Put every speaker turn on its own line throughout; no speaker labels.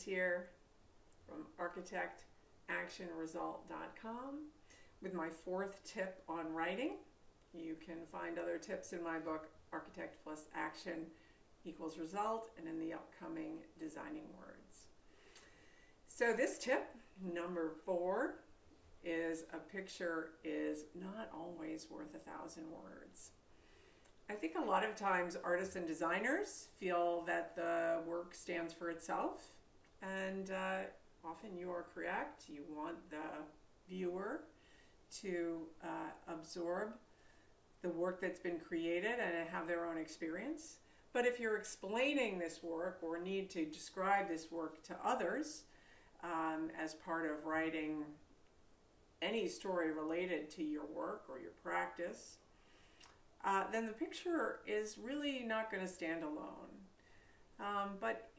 Edmunds here from Architect+Action Result.com with my fourth tip on writing. You can find other tips in my book, Architect+Action=Result, and in the upcoming Designing Words. So this tip, number 4, is a picture is not always worth 1,000 words. I think a lot of times artists and designers feel that the work stands for itself, and often you are correct. You want the viewer to absorb the work that's been created and have their own experience. But if you're explaining this work or need to describe this work to others as part of writing any story related to your work or your practice, then the picture is really not going to stand alone. But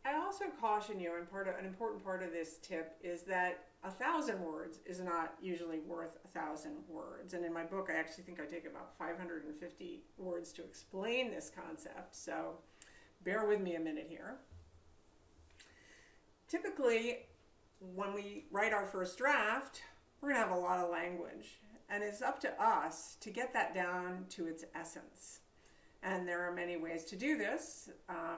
I also caution you, and an important part of this tip is that 1,000 words is not usually worth 1,000 words. And in my book, I actually think I take about 550 words to explain this concept. So bear with me a minute here. Typically, when we write our first draft, we're going to have a lot of language. And it's up to us to get that down to its essence. And there are many ways to do this.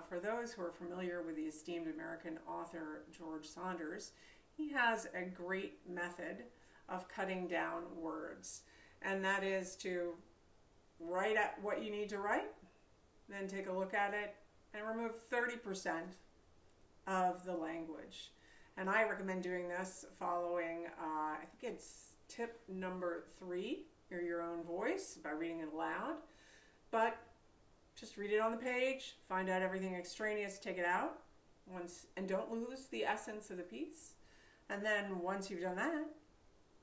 For those who are familiar with the esteemed American author George Saunders, he has a great method of cutting down words. And that is to write at what you need to write, then take a look at it, and remove 30% of the language. And I recommend doing this following, I think it's tip number 3, hear your own voice by reading it aloud. But just read it on the page, find out everything extraneous, take it out, and don't lose the essence of the piece. And then once you've done that,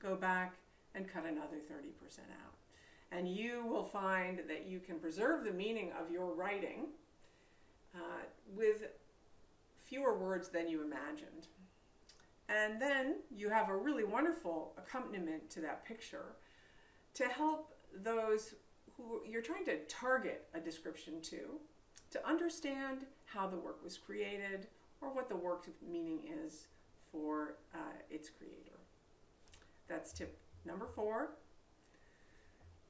go back and cut another 30% out. And you will find that you can preserve the meaning of your writing with fewer words than you imagined. And then you have a really wonderful accompaniment to that picture to help those who you're trying to target a description to understand how the work was created or what the work's meaning is for its creator. That's tip number 4.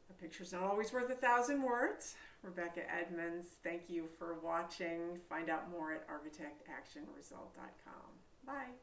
A picture's not always worth 1,000 words. Rebecca Edmunds, thank you for watching. Find out more at ArchitectActionResult.com. Bye.